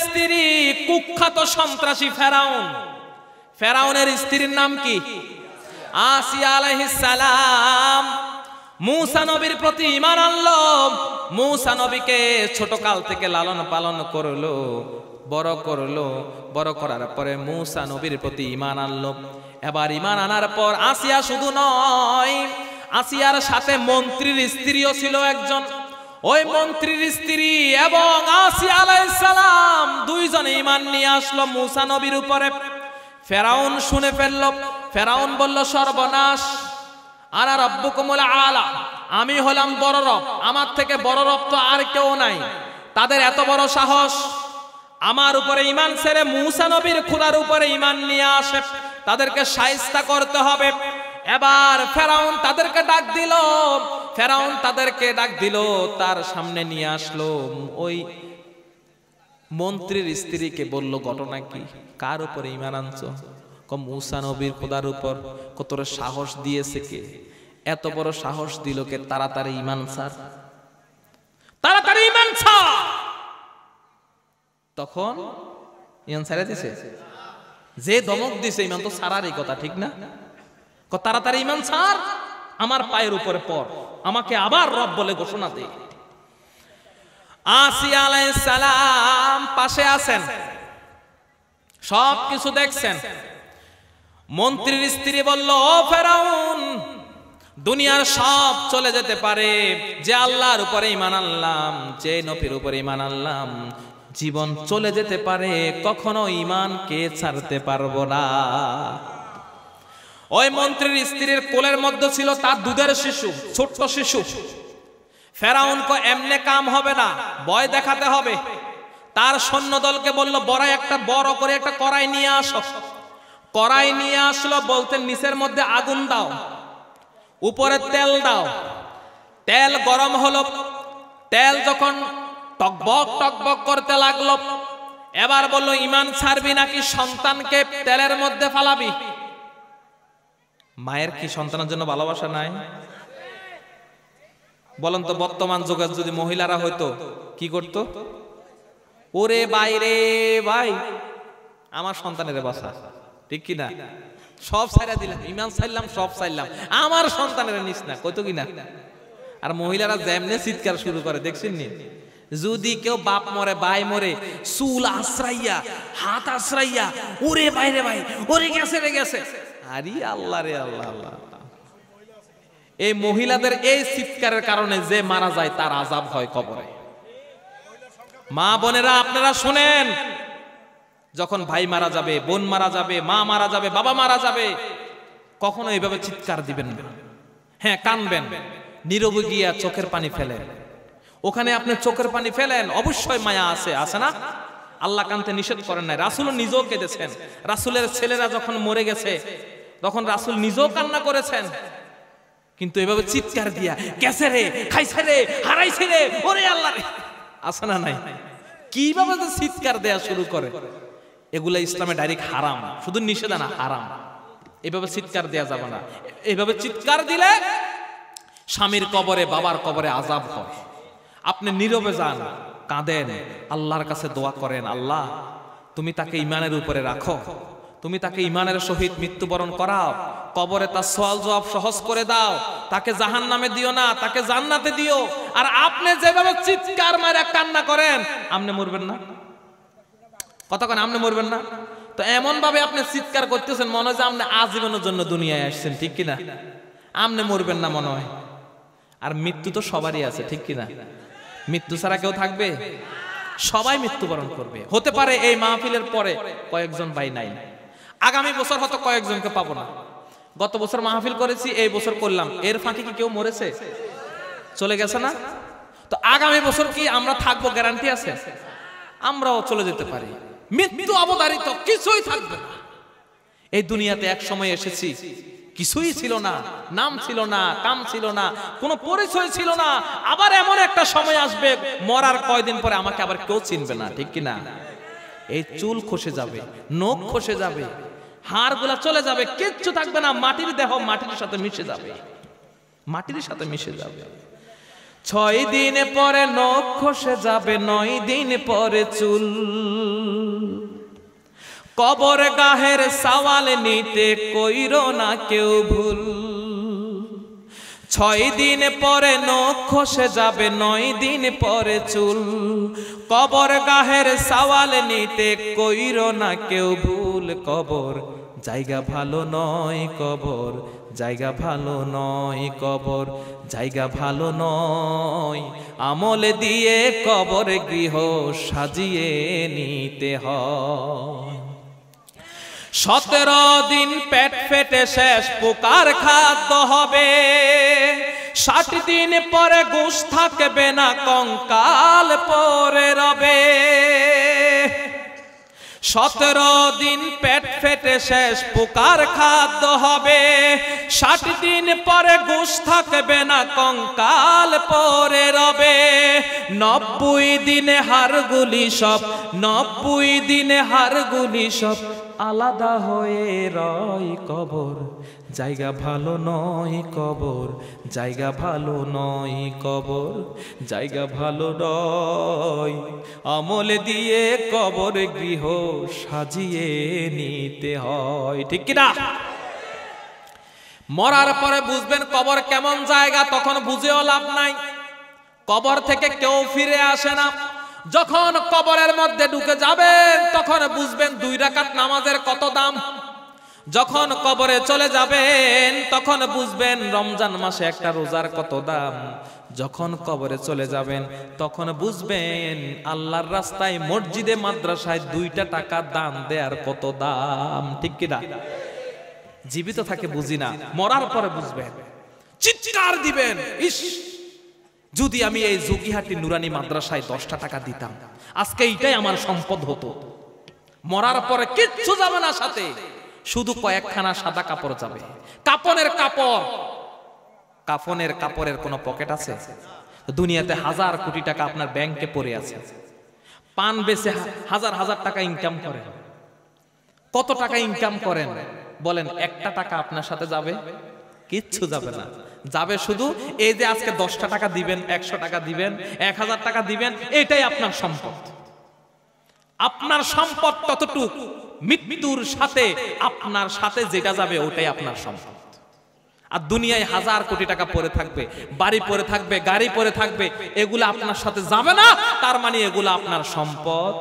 স্ত্রী কুখ্যাত সন্ত্রাসী ফেরাউন, ফেরাউনের স্ত্রীর নাম কি? আসিয়া আলাইহিস সালাম। মূসা নবীর প্রতি ঈমান আনলো, মূসা নবীকে ছোটকাল থেকে লালন পালন করলো, বড় করলো, বড় করার পরে মূসা নবীর প্রতি ঈমান আনলো। এবার ঈমান আনার পর আসিয়া শুধু নয়, আসিয়ার সাথে মন্ত্রীর স্ত্রীও ছিল একজন। ওই মন্ত্রীর স্ত্রী এবং আসিয়া আলাইহিস সালাম দুইজনে ঈমান নিয়ে আসলো মূসা নবীর উপরে। ফেরাউন শুনে ফেলল, ফেরাউন বলল সর্বনাশ, আনা রাব্বুকুমুল আলা, আমি হলাম বড় রব, আমার থেকে বড় রব তো আর কেউ নাই। তাদের এত বড় সাহস আমার উপরে ঈমান ছেড়ে মূসা নবীর খোদার উপরে ঈমান নিয়ে আসে, তাদেরকে শায়েস্তা করতে হবে। এবার ফেরাউন তাদেরকে ডাক দিল, ফেরাউন তাদেরকে ডাক দিল, তার সামনে নিয়ে আসলো। ওই মন্ত্রীর স্ত্রীকে বলল ঘটনা কি, কার উপরে ঈমান আনছো? মূসা নবীর খোদার উপর। কত সাহস দিয়েছে কে? এত বড় সাহস দিল কে? তাড়াতাড়ি ঈমান ছাড়, তাড়াতাড়ি ঈমান ছাড়। তখন ঈমান ছেড়ে দিছে, যে ধমক দিছে ঈমান তো ছাড়ারই কথা, ঠিক না? তাড়াতাড়ি ঈমান ছাড়, আমার পায়ের উপরে পড়, আমাকে আবার রব বলে ঘোষণা দে। আসিয়া আলাইহিস সালাম পাশে আছেন, সব কিছু দেখছেন। মন্ত্রীর স্ত্রী বলল, ও ফেরাউন, দুনিয়ার সব চলে যেতে পারে, যে আল্লাহর উপরে ঈমান আনলাম, যে নবীর উপরে ঈমান আনলাম, জীবন চলে যেতে পারে, কখনো ঈমানকে ছাড়তে পারবো না। ওই মন্ত্রীর স্ত্রীর কোলের মধ্যে ছিল তার দুধের শিশু, ছোট্ট শিশু। ফেরাউন কো এমনে কাম হবে না, ভয় দেখাতে হবে। তার সৈন্যদলকে বলল, বড় করে একটা কড়াই নিয়ে আসো। কড়াই নিয়ে আসলো, বলতে নিচের মধ্যে আগুন দাও, উপরে তেল দাও। তেল গরম হলো, তেল যখন টকবক টকবক করতে লাগলো, এবার বলল, ঈমান ছাড়বি নাকি সন্তানকে তেলের মধ্যে ফালাবি? মায়ের কি সন্তানের জন্য ভালোবাসা নাই? বলেন তো, বর্তমান যুগে যদি মহিলারা হয়তো কি করতো? ওরে বাইরে ভাই, আমার সন্তানের বাসা, ঠিক কিনা? সব ছাইরা দিলাম, ঈমান ছাইলাম, সব ছাইলাম, আমার সন্তানের নিস না, কইতো কিনা? আর মহিলারা যেমনে চিৎকার শুরু করে দেখছেন নি? যদি কেউ বাপ মরে, ভাই মরে, চুল আশ্রাইয়া, হাত আশ্রাইয়া, ওরে বাইরে ভাই, ওরে গেছে রে গেছে। আরে আল্লাহ রে আল্লাহ, আল্লাহ। এই মহিলাদের এই চিৎকারের কারণে যে মারা যায় তার আযাব হয় কবরে। মা বোনেরা আপনারা শুনেন, যখন ভাই মারা যাবে, বোন মারা যাবে, মা মারা যাবে, বাবা মারা যাবে, কখনো এইভাবে চিৎকার দিবেন না। হ্যাঁ, কাঁদবেন, নীরবে গিয়া চোখের পানি ফেলেন। ওখানে আপনি চোখের পানি ফেলেন, অবশ্যই মায়া আছে, আছে না? আল্লাহ কানতে নিষেধ করেন নাই, রাসূল নিজেও কেঁদেছেন। রাসূলের ছেলেরা যখন মরে গেছে তখন রাসূল নিজেও কান্না করেছেন। কিন্তু এভাবে চিৎকার দিয়া, গেছে রে, খাইছে রে, হারাইছে রে, ওরে আল্লাহ রে, আছে না নাই? কিভাবে যে চিৎকার দেয়া শুরু করে, এগুলা ইসলামে ডাইরেক্ট হারাম, শুধু নিষেধ না, হারাম। এভাবে চিৎকার দেয়া যাবে না। এভাবে চিৎকার দিলে স্বামীর কবরে, বাবার কবরে আযাব হয়। আপনি নীরবে যান, কাঁদেন, আল্লাহর কাছে দোয়া করেন, আল্লাহ তুমি তাকে ঈমানের উপরে রাখো, তুমি তাকে ঈমানের সহিত মৃত্যুবরণ করাও, কবরে তার সওয়াল জবাব সহজ করে দাও, তাকে জাহান্নামে দিও না, তাকে জান্নাতে দিও। আর আপনি যেভাবে চিৎকার মারা কান্না করেন, আপনি মরবেন না? কতক্ষণ আপনি মরবেন না? তো এমন ভাবে আপনি চিৎকার করতেছেন, মনে হয় যে আপনি আজীবনের জন্য দুনিয়ায় আসছেন, ঠিক কিনা? আপনি মরবেন না মনে হয়। আর মৃত্যু তো সবারই আছে, ঠিক কিনা? মৃত্যু ছাড়া কেউ থাকবে? সবাই মৃত্যুবরণ করবে। হতে পারে এই মাহফিলের পরে কয়েকজন ভাই নাই, আগামী বছর হয়তো কয়েকজনকে পাবো না। গত বছর মাহফিল করেছি, এই বছর করলাম, এর ফাঁকে কি কেউ মরেছে? চলে গেছে না? তো আগামী বছর কি আমরা থাকবো? গ্যারান্টি আছে? আমরাও চলে যেতে পারি। মৃত্যু অবধারিত, কিছুই থাকবে না। এই দুনিয়াতে এক সময় এসেছি, কিছুই ছিল না, নাম ছিল না, কাম ছিল না, কোনো পরিচয় ছিল না। আবার এমন একটা সময় আসবে, মরার কয়দিন পরে আমাকে আবার কেউ চিনবে না, ঠিক কিনা? এই চুল খসে যাবে, নখ খসে যাবে, হাড়গুলা চলে যাবে, কিচ্ছু থাকবে না। মাটির দেহ মাটির সাথে মিশে যাবে, মাটির সাথে মিশে যাবে। 6 দিন পরে নখ খসে যাবে, 9 দিন পরে চুল। কবর গাহের সওয়াল নিতে কইরো না কেউ ভুল। 6 দিন পরে নখ খসে যাবে, 9 দিন পরে চুল। কবর গাহের সওয়াল নিতে কইরো না কেউ ভুল। কবর জায়গা ভালো নয়, কবর জায়গা ভালো নয়, কবর জায়গা ভালো নয়। আমল দিয়ে কবর গৃহ সাজিয়ে নিতে হয়। 17 দিন পেট ফেটে শেষ পোকার খাদ্য হবে। 60 দিন পরে গোশ থাকবে না, কঙ্কাল পরে রবে। 17 দিন পেট ফেটে শেষ পোকার খাদ্য হবে। 60 দিন পরে গোশ থাকবে না, কঙ্কাল পরে রবে। 90 দিনে হাড়গুলি সব, 90 দিনে হাড়গুলি সব আলাদা হয়ে রয়। কবর জায়গা ভালো নয়, কবর জায়গা ভালো নয়, কবর জায়গা ভালো নয়। আমল দিয়ে কবর গৃহ সাজিয়ে নিতে হয়, ঠিক কিনা? মরার পরে বুঝবেন কবর কেমন জায়গা, তখন বুঝেও লাভ নাই। কবর থেকে কেউ ফিরে আসে না। যখন কবরের মধ্যে ঢুকে যাবেন তখন বুঝবেন 2 রাকাত নামাজের কত দাম। যখন কবরে চলে যাবেন তখন বুঝবেন রমজান মাসে একটা রোজার কত দাম। যখন কবরে চলে যাবেন তখন বুঝবেন আল্লাহর রাস্তায় মসজিদে মাদ্রাসায় 2টা টাকা দান দেওয়ার কত দাম, ঠিক কিনা? জীবিত থাকে বুঝি না, মরার পরে বুঝবেন, চিৎকার দিবেন, ইস যদি আমি এই জুগিহাটি নুরানি মাদ্রাসায় 10টা টাকা দিতাম, আজকে এইটাই আমার সম্পদ হতো। মরার পরে কিচ্ছু যাবে না সাথে, শুধু কয়েকখানা সাদা কাপড় যাবে। কাপনের কাপড়, কাফনের কাপড়ের কোনো পকেট আছে? দুনিয়াতে 1000 কোটি টাকা আপনার ব্যাংকে পড়ে আছে। পান বেচে হাজার হাজার টাকা ইনকাম করেন। কত টাকা ইনকাম করেন বলেন, 1টা টাকা আপনার সাথে যাবে? কিচ্ছু যাবে না। যাবে শুধু এই যে আজকে 10টা টাকা দিবেন, 100 টাকা দিবেন, 1000 টাকা দিবেন, এটাই আপনার সম্পদ। আপনার সম্পদ ততটুক, মৃত্যুর সাথে আপনার সাথে যেটা যাবে ওটাই আপনার সম্পদ। আর দুনিয়ায় 1000 কোটি টাকা পড়ে থাকবে, বাড়ি পড়ে থাকবে, গাড়ি পড়ে থাকবে, এগুলো আপনার সাথে যাবে না, তার মানে এগুলো আপনার সম্পদ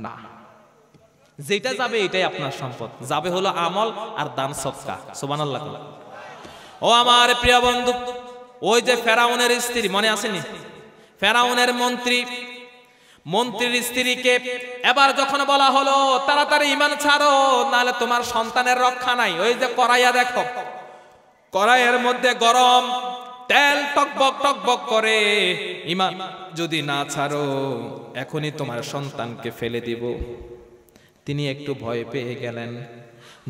না। যেটা যাবে এটাই আপনার সম্পদ। যাবে হলো আমল আর দান সদকা। সুবহানাল্লাহ। ও আমার প্রিয় বন্ধু, ওই যে ফেরাউনের স্ত্রী মনে আসেনি? ফেরাউনের মন্ত্রীর স্ত্রীকে এবার যখন বলা হলো তাড়াতাড়ি ঈমান ছাড়ো নাহলে তোমার সন্তানের রক্ষা নাই, ওই যে কড়াইয়া দেখো, কড়াইয়ের মধ্যে গরম তেল টকবক টকবক করে, ঈমান যদি না ছাড়ো এখনই তোমার সন্তানকে ফেলে দিব। তিনি একটু ভয় পেয়ে গেলেন।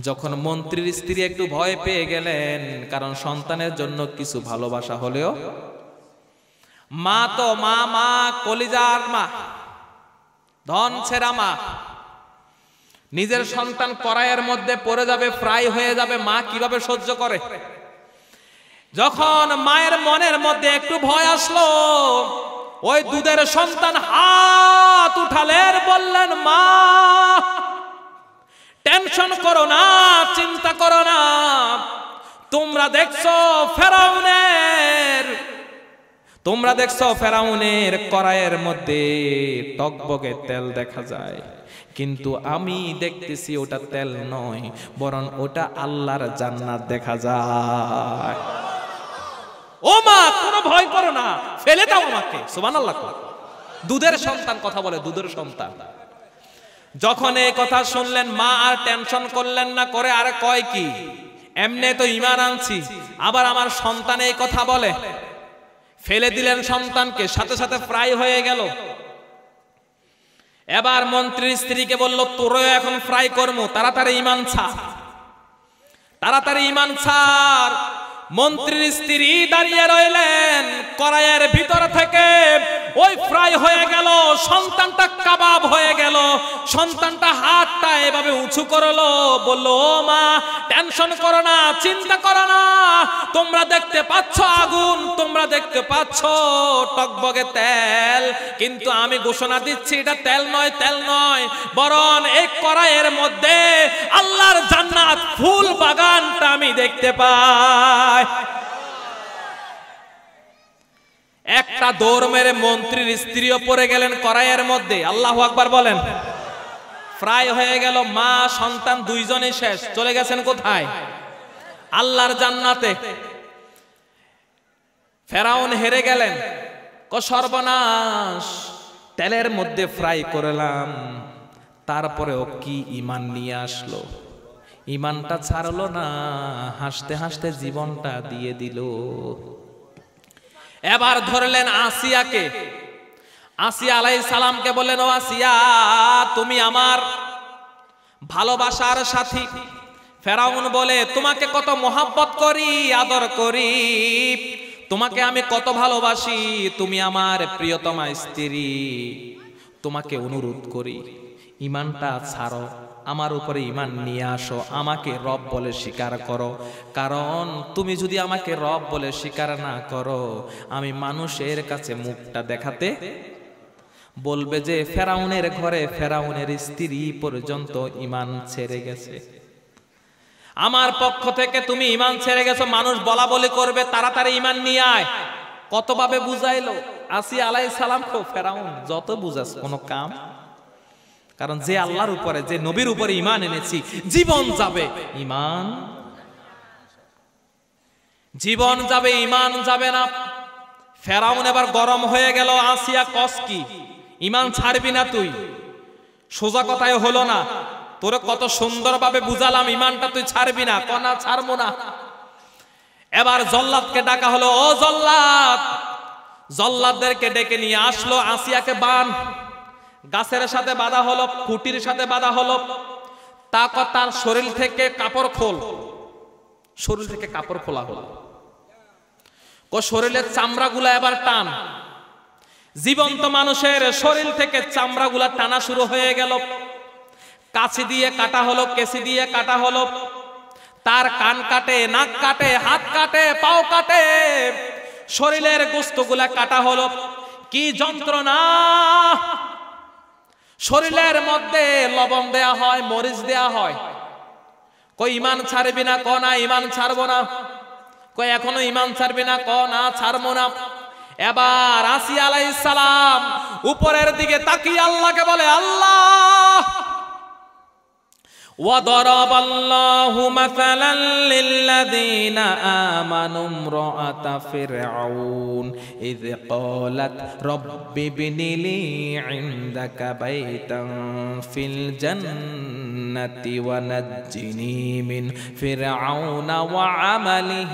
যখন মন্ত্রীর স্ত্রী একটু ভয় পেয়ে গেলেন, কারণ সন্তানের জন্য কিছু ভালোবাসা হলেও মা তো মা কলিজার মা, ধন ছেড়া মা, নিজের সন্তান কড়াইয়ের মধ্যে পড়ে যাবে, ফ্রাই হয়ে যাবে, মা কিভাবে সহ্য করে? যখন মায়ের মনের মধ্যে একটু ভয় আসলো, ওই দুধের সন্তান হাত উঠালেন, বললেন মা টেনশন করো না, চিন্তা করো না, তোমরা দেখছো ফেরাউনের কড়াইয়ের মধ্যে টকবকে তেল দেখা যায়, কিন্তু আমি দেখতেছি ওটা তেল নয়, বরং ওটা আল্লাহর জান্নাত দেখা যায়। ও মা কোনো ভয় করো না, ফেলে দাও আমাকে। সুবহানাল্লাহ। দুধের সন্তান কথা বলে, দুধের সন্তান। যখন এই কথা শুনলেন মা আর টেনশন করলেন না, করে আরে কয় কি, এমনি তো ঈমান আনছি, আবার আমার সন্তান এই কথা বলে। ফেলে দিলেন সন্তানকে, সাথে সাথে ফ্রাই হয়ে গেল। এবার মন্ত্রীর স্ত্রীকে বলল তোরও এখন ফ্রাই করবো, তাড়াতাড়ি ঈমান ছাড়, তাড়াতাড়ি ঈমান ছাড়। মন্ত্রীর স্ত্রী দাঁড়িয়ে রইলেন, কড়াইয়ের ভিতর থেকে ওই ফ্রাই হয়ে গেল, সন্তানটা কাবাব হয়ে গেল, সন্তানটা হাতটা এভাবে উঁচু করলো, বললো ও মা টেনশন করো না, চিন্তা করো না, তোমরা দেখতে পাচ্ছ আগুন, তোমরা দেখতে পাচ্ছ টকবগে তেল, কিন্তু আমি ঘোষণা দিচ্ছি এটা তেল নয়, তেল নয়, বরং এই কড়াইয়ের মধ্যে আল্লাহর জান্নাত ফুল বাগানটা আমি দেখতে পাই। একটা দৌড় মেরে মন্ত্রীর স্ত্রীও পড়ে গেলেন কড়াইয়ের মধ্যে। আল্লাহু আকবার বলেন। ফ্রাই হয়ে গেল, মা সন্তান দুইজনই শেষ, চলে গেছেন কোথায়? আল্লাহর জান্নাতে। ফেরাউন হেরে গেলেন, সর্বনাশ, তেলের মধ্যে ফ্রাই করলাম, তারপরেও কি ঈমান নিয়ে আসলো, ঈমানটা ছাড়লো না, হাসতে হাসতে জীবনটা দিয়ে দিল। এবার ধরলেন আসিয়াকে, আসিয়া আলাইহিস সালামকে বললেন ও আসিয়া তুমি আমার ভালোবাসার সাথী। ফেরাউন বলে তোমাকে কত মোহাব্বত করি, আদর করি, তোমাকে আমি কত ভালোবাসি, তুমি আমার প্রিয়তমা স্ত্রী, তোমাকে অনুরোধ করি ঈমানটা ছাড়ো, আমার উপরে ঈমান নিয়ে আসো, আমাকে রব বলে স্বীকার করো, কারণ তুমি যদি আমাকে রব বলে স্বীকার না করো আমি মানুষের কাছে মুখটা দেখাতে বলবে যে ফেরাউনের ঘরে ফেরাউনের স্ত্রী পর্যন্ত ঈমান ছেড়ে গেছে, আমার পক্ষ থেকে তুমি ঈমান ছেড়ে গেছো, মানুষ বলা বলি করবে, তাড়াতাড়ি ঈমান নিয়ে আয়। কতভাবে বুঝাইলো আসিয়া আলাইহিস সালাম, ফেরাউন যত বুঝাস কোনো কাম, কারণ যে আল্লাহর উপরে, যে নবীর উপরে ঈমান এনেছি, জীবন যাবে ঈমান, জীবন যাবে ঈমান যাবে না। ফেরাউন এবার গরম হয়ে গেল, আসিয়া কস কি, ঈমান ছাড়বি না তুই? সোজা কথায় হলো না, তোরে কত সুন্দরভাবে বুঝালাম ঈমানটা তুই ছাড়বি না, কনা ছাড়বো না। এবার জল্লাদকে ডাকা হলো, ও জল্লাদ, জল্লাদদেরকে ডেকে নিয়ে আসলো, আসিয়াকে বান, গাছের সাথে বাঁধা হলো, খুঁটির সাথে বাঁধা হলো, তার শরীর থেকে কাপড় খোল, শরীর থেকে কাপড় খোলা হলো, শরীরের চামড়াগুলা এবার টান, জীবন্ত মানুষের শরীর থেকে চামড়াগুলা টানা শুরু হয়ে গেল, কাছি দিয়ে কাটা হলো, কেসি দিয়ে কাটা হলো, তার কান কাটে, নাক কাটে, হাত কাটে, পাও কাটে, শরীরের গোস্তগুলা কাটা হলো, কি যন্ত্রণা! শরীরের মধ্যে লবণ দেয়া হয়, মরিচ দেয়া হয়। কই ঈমান ছাড়বি না? ক না ঈমান ছাড়বো না। কই এখনো ঈমান ছাড়বি না? ক না ছাড়বো না। এবার আসিয়া আলাইহিস সালাম উপরের দিকে তাকিয়ে আল্লাহকে বলে, আল্লাহ, وضرب الله مثلا للذين آمنوا امرأة فرعون إذ قالت رب ابن لي عندك بيتا في الجنة ونجني من فرعون وعمله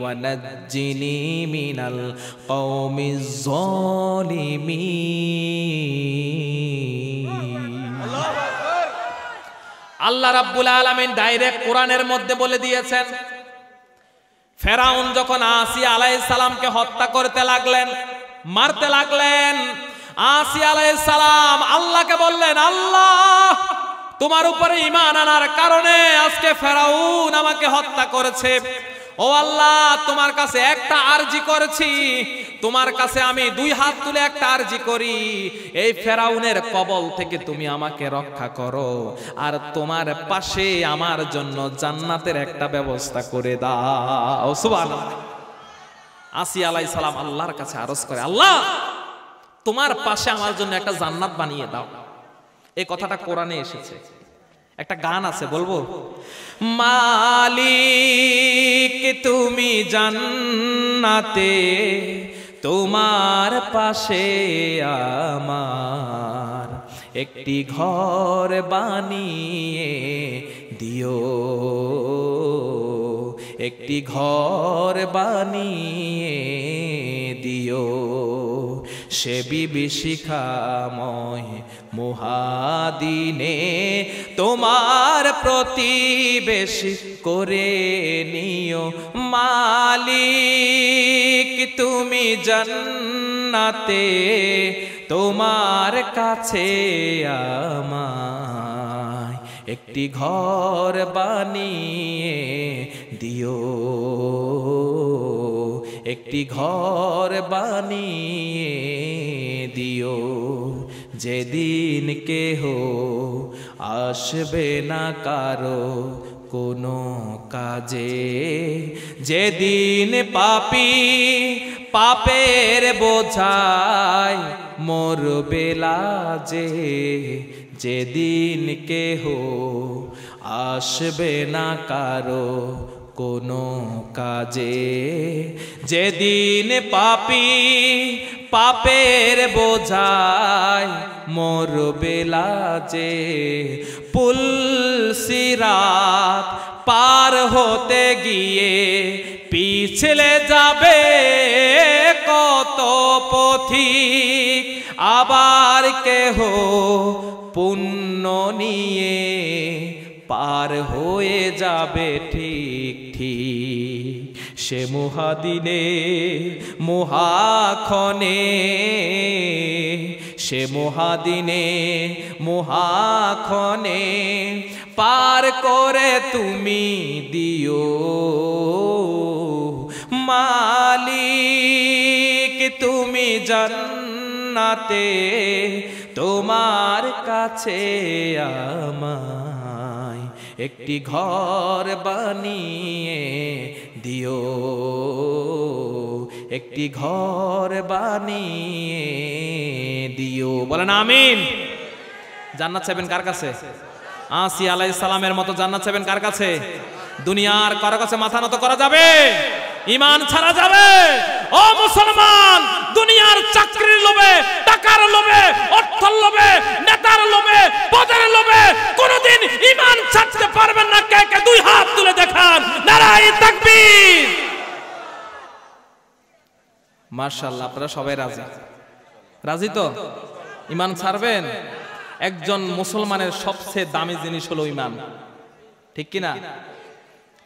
ونجني من القوم الظالمين। আল্লাহ রাব্বুল আলামিন ডাইরেক্ট কোরআনের মধ্যে বলে দিয়েছেন, ফেরাউন যখন আসিয়া আলাইহিস সালামকে হত্যা করতে লাগলেন, মারতে লাগলেন, আসিয়া আলাইহিস সালাম আল্লাহকে বললেন, আল্লাহ, তোমার উপরে ঈমান আনার কারণে আজকে ফেরাউন আমাকে হত্যা করেছে। ও আল্লাহ, তোমার কাছে একটা আরজি করেছি, তোমার কাছে আমি দুই হাত তুলে একটা আরজি করি, এই ফেরাউনের কবল থেকে তুমি আমাকে রক্ষা করো, আর তোমার পাশে আমার জন্য জান্নাতের একটা ব্যবস্থা করে দাও। সুবহানাল্লাহ। আসিয়া আলাইহিস সালাম আল্লাহর কাছে আরজ করে, আল্লাহ, তোমার পাশে আমার জন্য একটা জান্নাত বানিয়ে দাও। এই কথাটা কোরআনে এসেছে, একটা গান আছে, বলবো? মালিক তুমি জান্নাতে, তোমার পাশে আমার একটি ঘর বানিয়ে দিও, একটি ঘর বানিয়ে দিও, সে বিভীষিকাময় মুহাদিনে তোমার প্রতিবেশী করে নিও। মালিক তুমি জান্নাতে, তোমার কাছে আমায় একটি ঘর বানিয়ে দিও, একটি ঘর বানিয়ে দিও, যেদিন কেহ আসবে না কারো কোনো কাজে, যেদিন পাপী পাপের বোঝায় মরবে লাজে, যেদিন কেহ আসবে না কারো কোনো কাজে, যেদিন পাপী পাপের বোঝায় মরবে লাজে, পুলসিরাত পার হতে গিয়ে পিছলে যাবে কত পথিক, আবার কেহ পুণ্য নিয়ে পার হয়ে যাবে ঠিক ঠিক, সে মহাদিনে মহাক্ষণে, সে মহাদিনে মহাক্ষণে পার করে তুমি দিও, মালিক তুমি জান্নাতে তোমার কাছে আমায় একটি ঘর বানিয়ে দিও, একটি ঘর বানিয়ে দিও। বলেন আমিন। জান্নাত চাইবেন কার কাছে? আসি আলাইহিস সালামের মতো জান্নাত চাইবেন কার কাছে? দুনিয়ার কারো কাছে মাথা নত করা যাবে? ঈমান ছাড়া যাবে? ও মুসলমান, দুনিয়ার চাকরির লোভে, টাকার লোভে, অর্থের লোভে, নেতার লোভে, পদের লোভে কোনদিন ঈমান ছাড়তে পারবেন না। কে কে দুই হাত তুলে দেখান, নারায়ে তাকবীর। মাশাআল্লাহ, আপনারা সবাই রাজি? রাজি তো? ঈমান ছাড়বেন? একজন মুসলমানের সবচেয়ে দামি জিনিস হলো ঈমান, ঠিক কি না?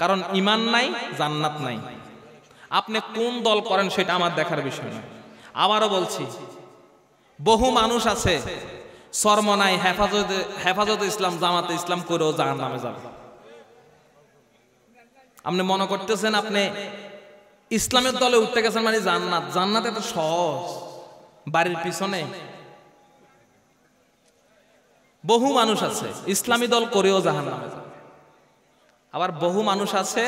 কারণ ঈমান নাই জান্নাত নাই। আপনি কোন দল করেন সেটা আমার দেখার বিষয় না। আবারও বলছি, বহু মানুষ আছে সরমনাই হেফাজতে ইসলাম, জামাতে ইসলাম করেও জাহান্নামে যাবে। আপনি মনে করতেছেন আপনি ইসলামের দলে উঠতে গেছেন মানে জান্নাত? জান্নাত এত সহজ, বাড়ির পিছনে। বহু মানুষ আছে ইসলামী দল করেও জাহান্নামে যাবে, আবার বহু মানুষ আছে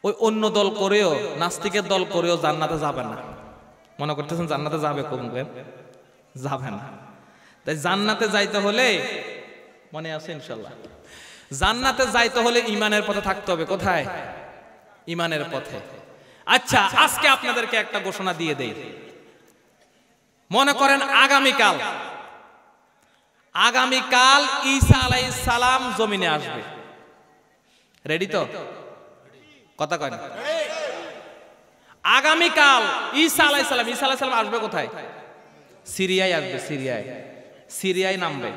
ওই অন্য দল করেও, নাস্তিকের দল করেও জান্নাতে যাবে না। মনে করতেছেন জান্নাতে যাবে, কমবেন? যাবে না। তাই জান্নাতে যাইতে হলে, মনে আছে ইনশাআল্লাহ, জান্নাতে যাইতে হলে ঈমানের পথে থাকতে হবে। কোথায়? ঈমানের পথে। আচ্ছা, আজকে আপনাদেরকে একটা ঘোষণা দিয়ে দেই। মনে করেন আগামীকাল ঈসা আলাইহিস সালাম জমিনে আসবে। রেডি তো? কথা কয় না? আগামীকাল ঈসা আলাইহিস সালাম আসবে কোথায়? সিরিয়ায় আসবে। সিরিয়ায় নামবে।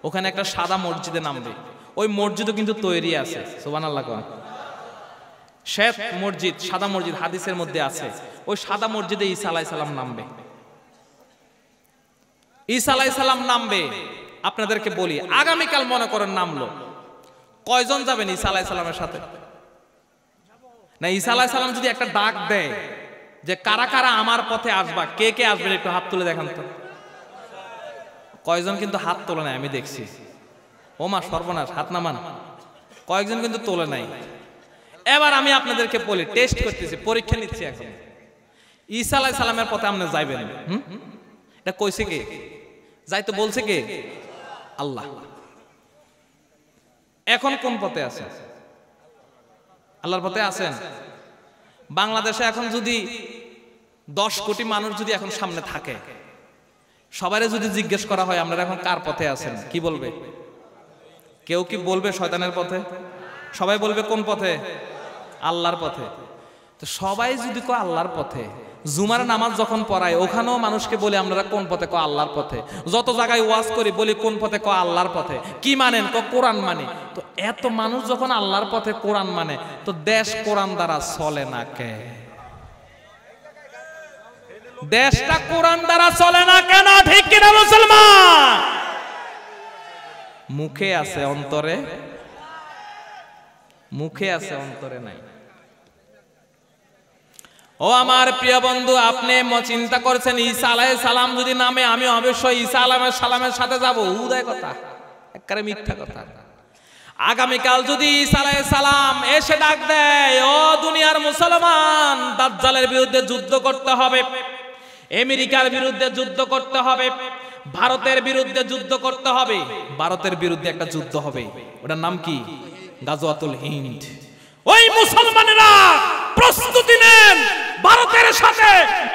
ওখানে একটা সাদা মসজিদে নামবে। ওই মসজিদও কিন্তু তৈরি আছে। সুবহানাল্লাহ কোন? শ্বেত মসজিদ, সাদা মসজিদ হাদিসের মধ্যে আছে। ওই সাদা মসজিদে ঈসা আলাইহিস সালাম নামবে। ঈসা আলাইহিস সালাম নামবে। আপনাদেরকে বলি, আগামীকাল মনে করেন নামলো, কয়জন যাবেন ঈসা আলাইহিস সালামের সাথে? না, ঈসা আলাইহিস সালাম যদি একটা ডাক দেয় যে কারা কারা আমার পথে আসবা, কে কে আসবেন একটু হাত তুলে দেখান তো। কয়জন কিন্তু হাত তোলে নাই, আমি দেখছি। ও মা সর্বনাশ, হাত নামান। কয়েকজন কিন্তু তোলে নাই। এবার আমি আপনাদেরকে বলি, টেস্ট করতেছি, পরীক্ষা নিচ্ছি এখন। ঈসা আলাইহিস সালামের পথে আপনি যাইবেন? এটা কইছে কে? যাইতে বলছে কে? আল্লাহ। এখন কোন পথে আছে? আল্লাহর পথে আছেন। বাংলাদেশে এখন যদি 10 কোটি মানুষ যদি এখন সামনে থাকে, সবারে যদি জিজ্ঞেস করা হয় আপনারা এখন কার পথে আছেন, কি বলবে? কেউ কি বলবে শয়তানের পথে? সবাই বলবে কোন পথে? আল্লাহর পথে। তো সবাই যদি কয় আল্লাহর পথে, জুমার নামাজ যখন পড়ায় ওখানেও মানুষকে বলি আপনারা কোন পথে? কয় আল্লাহর পথে। যত জায়গায় ওয়াজ করি বলি কোন পথে? কয় আল্লাহর পথে। কি মানেন? কোরআন মানে। তো এত মানুষ যখন আল্লাহর পথে, কোরআন মানে, তো দেশ কোরআন দ্বারা চলে না কে? দেশটা কোরআন দ্বারা চলে না কেন? ঠিক কিনা মুসলমান? মুখে আছে অন্তরে, মুখে আছে অন্তরে নাই। ও আমার প্রিয় বন্ধু, আপনি চিন্তা করছেন ঈসা আলাইহিস সালাম যদি নামে আমি অবশ্যই ঈসা আলাইহিস সালামের সাথে যাব? উদয় কথা, একেবারে মিথ্যা কথা। আগামীকাল যদি ঈসা আলাইহিস সালাম এসে ডাক দেয়, ও দুনিয়ার মুসলমান, দাজ্জালের বিরুদ্ধে যুদ্ধ করতে হবে, আমেরিকার বিরুদ্ধে যুদ্ধ করতে হবে, ভারতের বিরুদ্ধে যুদ্ধ করতে হবে। ভারতের বিরুদ্ধে একটা যুদ্ধ হবে, ওটার নাম কি? গাজওয়াতুল হিন্দ। ওই মুসলমানেরা প্রস্তুতি নেন, ভারতের সাথে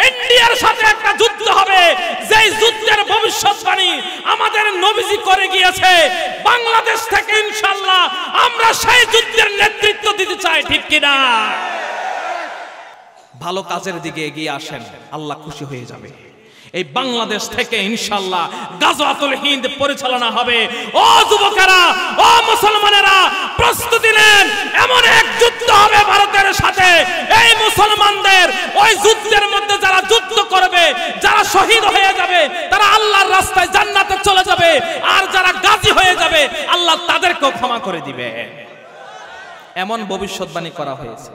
ইন্ডিয়ার সাথে একটা যুদ্ধ হবে, যেই যুদ্ধের ভবিষ্যৎবাণী আমাদের নবীজি করে গিয়েছে। বাংলাদেশ থেকে ইনশাআল্লাহ আমরা সেই যুদ্ধের নেতৃত্ব দিতে চাই, ঠিক কিনা? ভালো কাজের দিকে এগিয়ে আসেন, আল্লাহ খুশি হয়ে যাবে। এই বাংলাদেশ থেকে ইনশাআল্লাহ গাজওয়াতুল হিন্দ পরিচালনা হবে। ও যুবকেরা, ও মুসলমানেরা, প্রস্তুতি নেন, এমন এক যুদ্ধ হবে ভারতের সাথে। এই মুসলমানদের ওই যুদ্ধের মধ্যে যারা যুদ্ধ করবে, যারা শহীদ হয়ে যাবে, তারা আল্লাহর রাস্তায় জান্নাতে চলে যাবে, আর যারা গাজী হয়ে যাবে আল্লাহ তাদেরকেও ক্ষমা করে দিবে। এমন ভবিষ্যৎবাণী করা হয়েছে।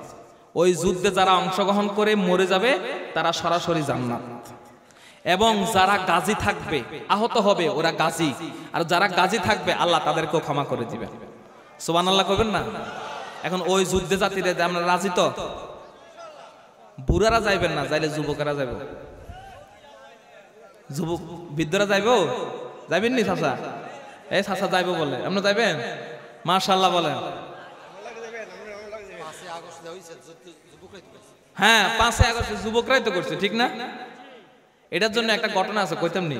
ওই যুদ্ধে যারা অংশগ্রহণ করে মরে যাবে তারা সরাসরি জান্নাত, এবং যারা গাজী থাকবে, আহত হবে, ওরা গাজী, আর যারা গাজী থাকবে আল্লাহ তাদেরকেও ক্ষমা করে দিবে। সুবহানাল্লাহ কইবেন না? এখন ওই যুদ্ধে জাতিরে আমরা রাজি তো? বুড়ারা যাইবেন না, যাইলে যুবকেরা যাইব। যুবক বৃদ্ধরা যাইব? যাইবেন নি চাচা? এই চাচা যাইব বলে, আপনি যাইবেন? মাশাআল্লাহ বলেন। হ্যাঁ, 5 আগস্ট যুবকরাই তো করছে, ঠিক না? এটার জন্য একটা ঘটনা আছে, কইতাম নি?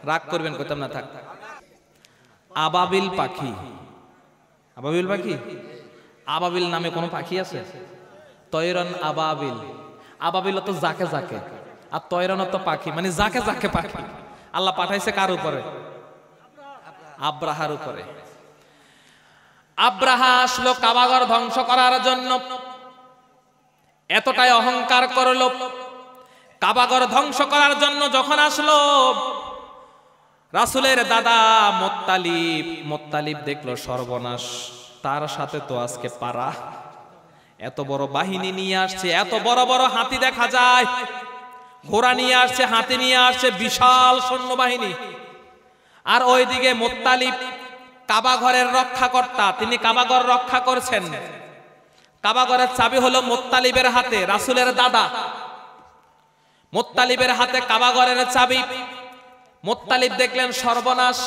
রাগ করবেন, কইতাম না, থাক। আবাবিল পাখি, আবাবিল পাখি, আবাবিল নামে কোন পাখি আছে? তয়রন আবাবিল। আবাবিল তো যাকে যাকে, আর তয়রন তো পাখি, মানে যাকে যাকে পাখি। আল্লাহ পাঠাইছে কার উপরে? আব্রাহার উপরে। আব্রাহা আসলো কাবাঘর ধ্বংস করার জন্য, এতটাই অহংকার করলো। কাবাঘর ধ্বংস করার জন্য যখন আসলো, রাসূলের দাদা মুত্তালিব দেখলো সর্বনাশ, তার সাথে তো আজকে পারা। এত বড় বাহিনী নিয়ে আসছে, এত বড় বড় হাতি দেখা যায়, ঘোড়া নিয়ে আসছে, হাতি নিয়ে আসছে, বিশাল সৈন্যবাহিনী। আর ওইদিকে মুত্তালিব কাবাঘরের রক্ষাকর্তা, তিনি কাবাঘর রক্ষা করছেন। কাবাঘরের চাবি হলো মুত্তালিবের হাতে, রাসূলের দাদা মুত্তালিবের হাতে কাবাঘরের চাবি। মুত্তালিব দেখলেন সর্বনাশ,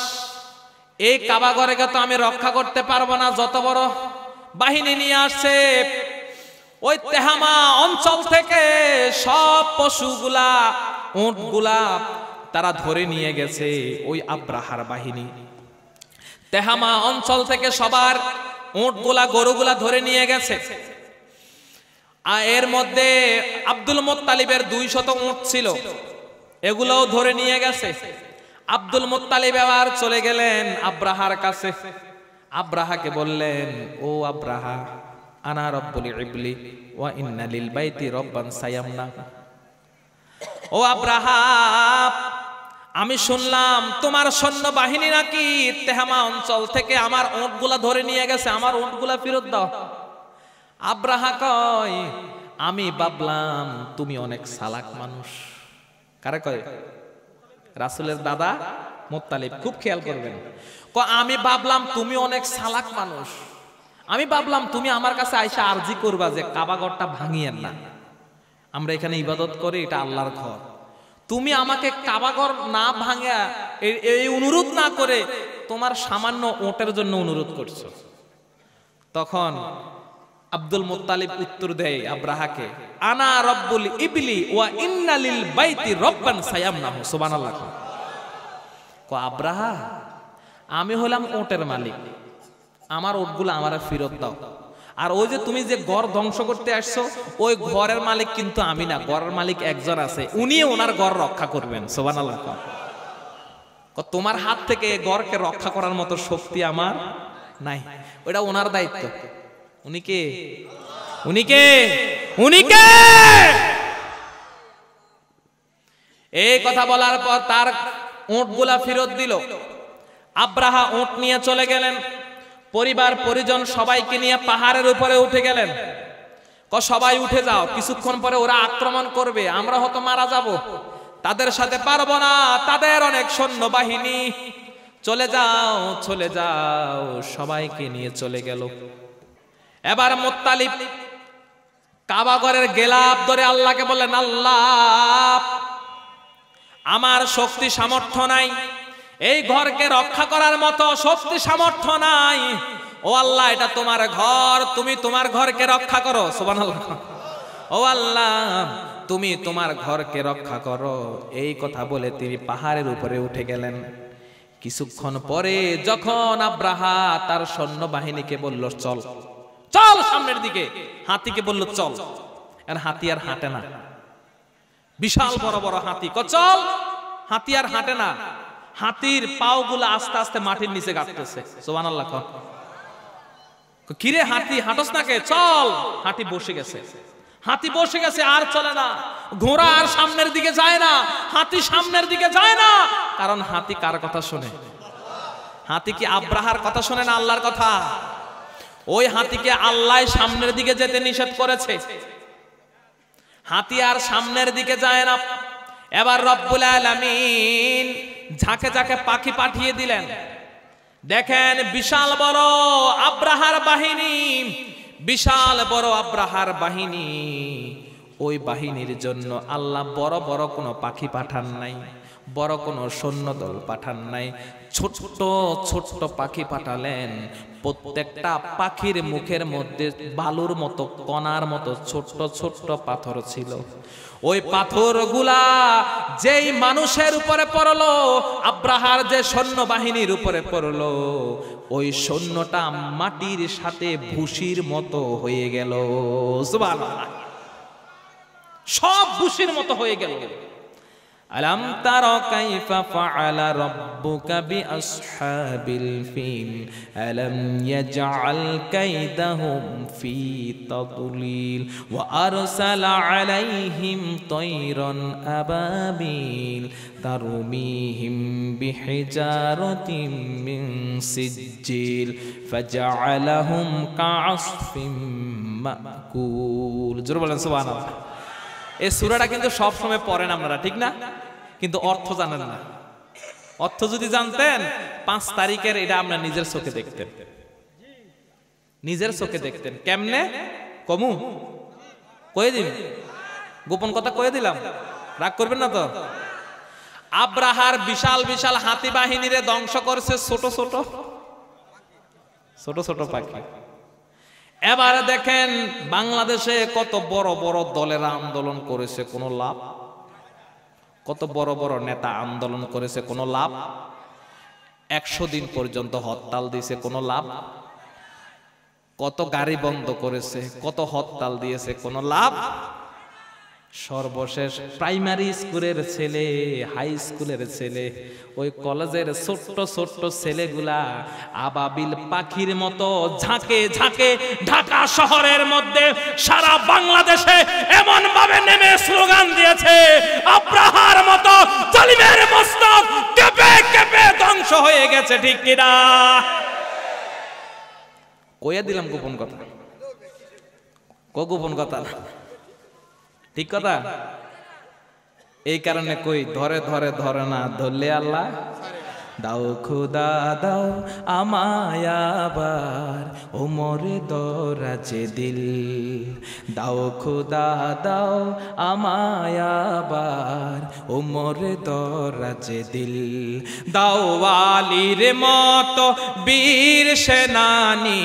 এই কাবাঘরকে তো আমি রক্ষা করতে পারবো না, যত বড় বাহিনী নিয়ে আসছে। ওই তেহামা অঞ্চল থেকে সব পশুগুলা, উটগুলা তারা ধরে নিয়ে গেছে ওই আব্রাহার বাহিনী। তেহামা অঞ্চল থেকে সবার উটগুলা, গরুগুলা ধরে নিয়ে গেছে। আর এর মধ্যে আব্দুল মুত্তালিবের 200 উট ছিল, এগুলোও ধরে নিয়ে গেছে। আব্দুল মুত্তালিব আবার চলে গেলেন আব্রাহার কাছে। আব্রাহাকে বললেন, ও আব্রাহা, আনা রব্বুল ইবলি ওয়া ইন্না লিল বাইতি রব্বান সায়ামনা। ও আব্রাহা, আমি শুনলাম তোমার সৈন্য বাহিনী নাকি তেহামা অঞ্চল থেকে আমার উটগুলা ধরে নিয়ে গেছে, আমার উটগুলা ফেরত দাও। আব্রাহা কয়, আমি ভাবলাম তুমি অনেক চালাক মানুষ। কারে কয়? রাসূলের দাদা মুত্তালিব, খুব খেয়াল করবেন। আমি ভাবলাম তুমি অনেক চালাক মানুষ, আমি ভাবলাম তুমি আমার কাছে আইসা আরজি করবা যে কাবাঘরটা ভাঙিয়েন না, আমরা এখানে ইবাদত করি, এটা আল্লাহর ঘর। তুমি আমাকে কাবাঘর না ভাঙা, এই অনুরোধ না করে তোমার সামান্য ওটের জন্য অনুরোধ করছো। তখন আব্দুল মুত্তালিব উত্তর দেয় আব্রাহাকে, আনা রব্বুল ইবলি ওয়া ইন্না লিল বাইতি রব্বান সায়ামনাহু। সুবহানাল্লাহ। আব্রাহা, আমি হলাম ওটের মালিক, আমার ওটগুলো আমারে ফেরত দাও। আর ওই যে তুমি যে ঘর ধ্বংস করতে আসছো, ওই ঘরের মালিক কিন্তু আমি না, ঘরের মালিক একজন আছে, উনি ওনার ঘর রক্ষা করবেন। সুবহানাল্লাহ। তোমার হাত থেকে ঘরকে রক্ষা করার মতো শক্তি আমার নাই, ওটা ওনার দায়িত্ব। উনি কে? উনি কে? উনি কে? এই কথা বলার পর তার উটগুলা ফেরত দিল। আব্রাহা উট নিয়ে চলে গেলেন, পরিবার পরিজন সবাইকে নিয়ে পাহাড়ের উপরে উঠে গেলেন। সবাই উঠে যাও, কিছুক্ষণ পরে ওরা আক্রমণ করবে, আমরা হয়তো মারা যাব, তাদের সাথে পারবো না, তাদের অনেক সৈন্যবাহিনী, চলে যাও চলে যাও। সবাইকে নিয়ে চলে গেল। এবার মুত্তালিব কাবা ঘরের গেলাপ ধরে আল্লাহকে বললেন, আল্লাহ আমার শক্তি সামর্থ্য নাই, এই ঘরকে রক্ষা করার মতো শক্তি সামর্থ্য নাই। ও আল্লাহ, এটা তোমার ঘর, তুমি তোমার ঘরকে রক্ষা করো। সুবহানাল্লাহ। ও আল্লাহ, তুমি তোমার ঘরকে রক্ষা করো। এই কথা বলে তিনি পাহাড়ের উপরে উঠে গেলেন। কিছুক্ষণ পরে যখন আব্রাহা তার সৈন্যবাহিনীকে বলল চল চল সামনের দিকে, হাতিকে বলল চল, আর হাতি আর হাঁটে না। বিশাল বড় বড় হাতি, চল, হাতি আর হাঁটে না। হাতির পাওগুলো আস্তে আস্তে মাটির নিচে গাঁটতেছে। সুবহানাল্লাহ। কিরে হাতি, হাঁটস না কে? চল। হাতি বসে গেছে, হাতি বসে গেছে, আর চলে না। ঘোড়া আর সামনের দিকে যায় না, হাতি সামনের দিকে যায় না। কারণ হাতি কার কথা শোনে? হাতি কি আব্রাহার কথা শোনে না আল্লাহর কথা? ওই হাতিকে আল্লাহ সামনের দিকে যেতে নিষেধ করেছে, হাতি আর সামনের দিকে যায় না। এবার রব্বুল আলামিন ঝাঁকে ঝাঁকে পাখি পাঠিয়ে দিলেন। দেখেন বিশাল বড় আব্রাহার বাহিনী, বিশাল বড় আব্রাহার বাহিনী। ওই বাহিনীর জন্য আল্লাহ বড় বড় কোনো পাখি পাঠান নাই, বড় কোনো সৈন্যদল পাঠান নাই, ছোট্ট ছোট্ট পাখি পাঠালেন। প্রত্যেকটা পাখির মুখের মধ্যে বালুর মতো কণার মতো ছোট্ট ছোট্ট পাথর ছিল। ওই পাথরগুলা যেই মানুষের উপরে পড়লো, আব্রাহার যে সৈন্যবাহিনীর উপরে পড়লো, ওই সৈন্যটা মাটির সাথে ভুসির মতো হয়ে গেল। সুবহানাল্লাহ। সব ভুসির মতো হয়ে গেল। আলাম তারা কাইফা ফাআলা রাব্বুকা বিআসহাবিল ফিল আলাম ইয়াজআল কাইদাহুম ফি তাদলিল ওয়া আরসালা আলাইহিম তায়রান আবাবিল তারমিহিম বিহিজারাতিন মিন সিজ্জিল ফাজআলাহুম কাআসফিম মাকুল। জোরে বলেন সুবহানাল্লাহ। এই সূরাটা কিন্তু সব সময় পড়েন আপনারা, ঠিক না? কিন্তু অর্থ জানেন না। অর্থ যদি জানতেন 5 তারিখের এটা আমরা নিজের চোখে দেখতেন, নিজের চোখে দেখতেন। কেমনে কমু কয়ে দিন, গোপন কথা কয়ে দিলাম, রাগ করবেন না তো? আব্রাহার বিশাল বিশাল হাতি বাহিনীরে ধ্বংস করছে ছোট ছোট ছোট ছোট পাখি। এবার দেখেন বাংলাদেশে কত বড় বড় দলেরা আন্দোলন করেছে, কোনো লাভ? কত বড় বড় নেতা আন্দোলন করেছে, কোনো লাভ? 100 দিন পর্যন্ত হরতাল দিয়েছে, কোনো লাভ? কত গাড়ি বন্ধ করেছে, কত হরতাল দিয়েছে, কোনো লাভ? সর্বশেষ প্রাইমারি স্কুলের ছেলে, হাই স্কুলের ছেলে, ওই কলেজের ছোট্ট ছোট্ট ছেলেগুলা আবাবিল পাখির মতো ঝাঁকে ঝাঁকে ঢাকা শহরের মধ্যে সারা বাংলাদেশে এমন ভাবে নেমে স্লোগান দিয়েছে, আব্রাহার মতো জালিমের মস্তক কেঁপে কেঁপে ধ্বংস হয়ে গেছে। ঠিক কিনা? কইয়া দিলাম গোপন কথা, গোপন কথা, ঠিক কথা। এই কারণে কই ধরে ধরে ধরে না, ধরলে আল্লাহ। দাও খুদা দাও আমায় আবার ওমরে দরাজে দিল, দাও খুদা দাও আমায় আবার ওমরে দরাজে দিল, দাও আলীর মতো বীর সেনানি,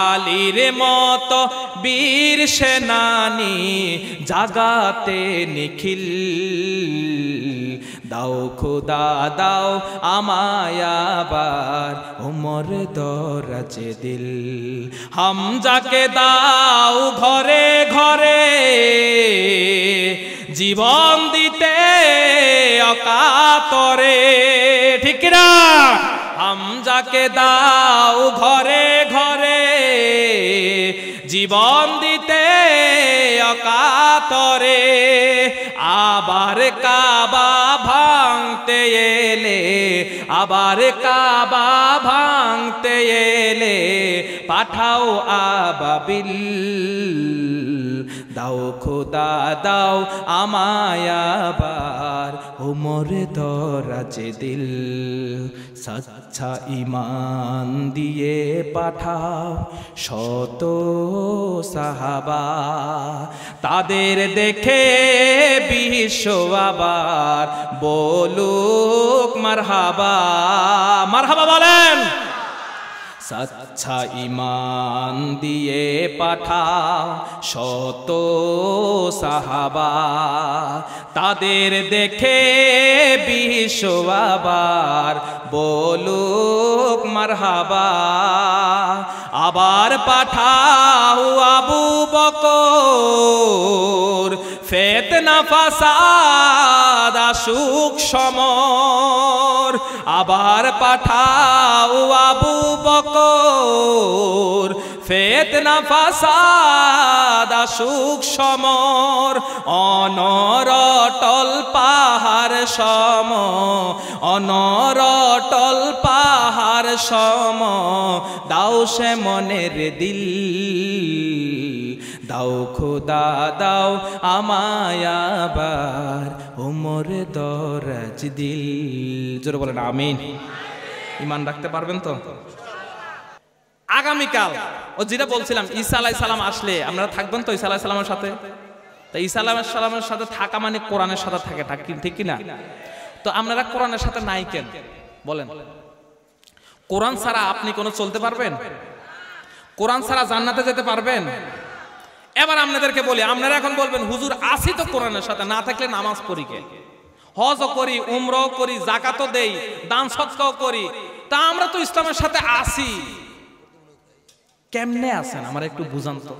আলীর মতো বীর সেনানি জাগাতে নিখিল, দাও খুদা দাও আমায় আবার ওমর দরাজে দিল, হামজাকে দাও ঘরে ঘরে জীবন দিতে অকাতরে। ঠিক না? হামজাকে দাও ঘরে ঘরে জীবন দিতে অকাতরে, আবার কাবা ভাঙতে এলে, আবার কাবা ভাঙতে এলে পাঠাও আবাবিল। দাও খোদা দাও আমায় আবার ওমর দরাজ দিল। সচ্চা ইমান দিয়ে পাঠাও শত সাহাবা, তাদের দেখে বিশ্ব আবার বলুক মারহাবা। মারহাবা বলেন। সচ্চা ইমান দিয়ে পাঠাও শত সাহাবা, তাদের দেখে বিশ্ব আবার বলুক মারহাবা। আবার পাঠাও আবু বকর, ফিতনা ফাসাদ আসুক সমর। আবার পাঠাও আবু বকর, ফিতনা ফাসাদ আসুক সমর। অনরটল পাহাড় সম, অনরটল পাহাড় সম দাও সে মনের দিল। দাও খোদা দাও আমায় আবার ওমর দরাজ দিল। জোরে বলেন আমিন। ঈমান রাখতে পারবেন তো? আগামীকাল ও যেটা বলছিলাম, ঈসা আলাইহিস সালাম আসলে আপনারা থাকবেন তো ঈসা আলাইহিস সালামের সাথে? তো ঈসা আলাইহিস সালামের সাথে থাকা মানে কোরআনের সাথে থাকে, ঠিক কি না? তো আপনারা কোরআনের সাথে নাই কেন বলেন? কোরআন ছাড়া আপনি কোনো চলতে পারবেন? কোরআন ছাড়া জান্নাতে যেতে পারবেন? এবার আপনাদেরকে বলি, আপনারা এখন বলবেন হুজুর আসি তো কোরআনের সাথে, না থাকলে নামাজ পড়ি কে, হজও করি, উমরাও করি, যাকাতও দেই, দান সদকাও করি, তা আমরা তো ইসলামের সাথে আসি। কেমনে আছেন আমার একটু বুঝান তো,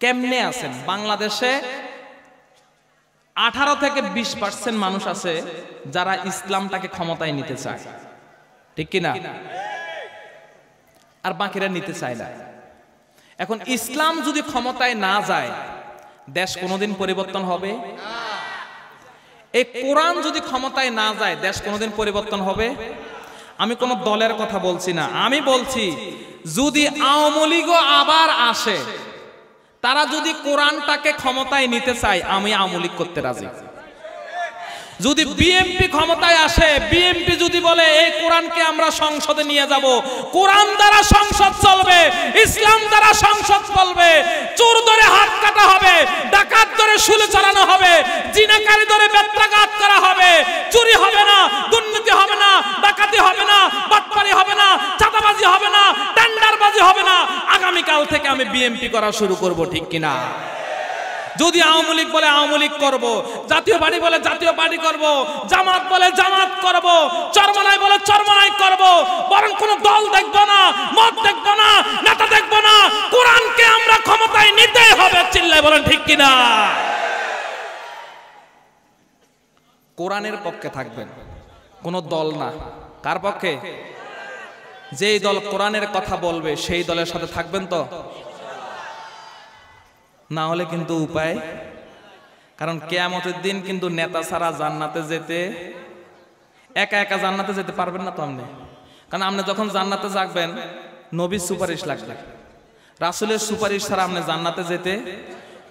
কেমনে আছেন? বাংলাদেশে 18 থেকে 20% মানুষ আছে যারা ইসলামটাকে ক্ষমতায় নিতে চায়, ঠিক কি না? আর বাকিরা নিতে চায় না। এখন ইসলাম যদি ক্ষমতায় না যায় দেশ কোনোদিন পরিবর্তন হবে? এই কোরআন যদি ক্ষমতায় না যায় দেশ কোনোদিন পরিবর্তন হবে? আমি কোন দলের কথা বলছি না, আমি বলছি যদি আওয়ামী লীগও আবার আসে, তারা যদি কোরআনটাকে ক্ষমতায় নিতে চায়, আমি আওয়ামী লীগ করতে রাজি। যদি বিএনপি ক্ষমতায় আসে, বিএনপি যদি বলে এই কোরআনকে আমরা সংসদে নিয়ে যাব, কোরআন দ্বারা সংসদ চলবে, ইসলাম দ্বারা সংসদ চলবে, চোর ধরে হাত কাটা হবে, ডাকাত ধরে শুলে চালানো হবে, জিনাকারী ধরে বেত্রাঘাত করা হবে, চুরি হবে না, দুর্নীতি হবে না, ডাকাতি হবে না, বাটপারি হবে না, চাঁদাবাজি হবে না, টেন্ডারবাজি হবে না। আগামীকাল থেকে আমি বিএনপি করা শুরু করব, ঠিক কিনা? যদি আওয়ামী লীগ বলে আওয়ামী লীগ করব, জাতীয় পার্টি বলে জাতীয় পার্টি করব, জামাত বলে জামাত করব, চরমনাই বলে চরমনাই করব, বরং কোন দল দেখব না, মত দেখব না, নেতা দেখব না, কোরআনকে আমরা ক্ষমতায় নিতেই হবে। চিল্লায় বলেন ঠিক কিনা? কোরআনের পক্ষে থাকবেন, কোন দল না। কার পক্ষে? যেই দল কোরআনের কথা বলবে সেই দলের সাথে থাকবেন তো? না হলে কিন্তু উপায়, কারণ কিয়ামতের দিন কিন্তু নেতা ছাড়া জান্নাতে যেতে, একা একা জান্নাতে যেতে পারবেন না তো আপনি। কারণ আপনি যখন জান্নাতে যাবেন নবীর সুপারিশ লাগবে, রাসূলের সুপারিশ ছাড়া আপনি জান্নাতে যেতে,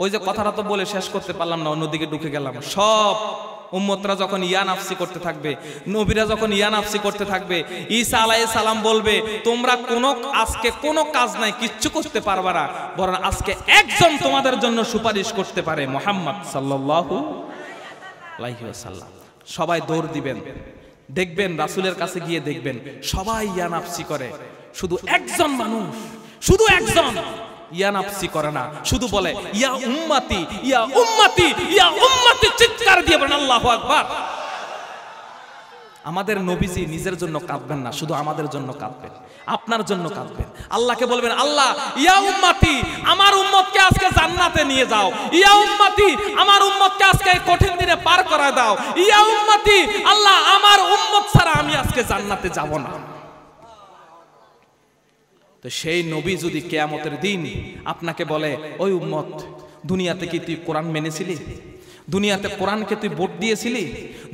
ওই যে কথাটা তো বলে শেষ করতে পারলাম না, অন্যদিকে ঢুকে গেলাম। সব উম্মতরা যখন ইয়া নাফসি করতে থাকবে, নবীরা যখন ইয়া নাফসি করতে থাকবে, ঈসা আলাইহিস সালাম বলবে তোমরা আজকে কোনো কাজ নাই, কিচ্ছু করতে পারবে না, বরং আজকে একজন তোমাদের জন্য সুপারিশ করতে পারে, মুহাম্মদ সাল্লাল্লাহু আলাইহি ওয়াসাল্লাম। সবাই দৌড় দিবেন, দেখবেন রাসূলের কাছে গিয়ে দেখবেন সবাই ইয়া নাফসি করে, শুধু একজন মানুষ, শুধু একজন ইয়া নাফসি করে না, শুধু বলে ইয়া উম্মতি, ইয়া উম্মতি, ইয়া উম্মতি, চিৎকার দিয়ে বলেন আল্লাহু আকবার। আমাদের নবীজি নিজের জন্য কাঁদবেন না, শুধু আমাদের জন্য কাঁদবেন, আপনার জন্য কাঁদবেন। আল্লাহকে বলবেন আল্লাহ ইয়া উম্মতি, আমার উম্মতকে আজকে জান্নাতে নিয়ে যাও, ইয়া উম্মতি, আমার উম্মতকে আজকে এই কঠিন দিনে পার করায় দাও, ইয়া উম্মতি, আল্লাহ আমার উম্মত ছাড়া আমি আজকে জান্নাতে যাব না। তো সেই নবী যদি কিয়ামতের দিন আপনাকে বলে ওই উম্মত দুনিয়াতে কি তুই কোরআন মেনেছিলি? দুনিয়াতে কোরআনকে তুই ভোট দিয়েছিলি?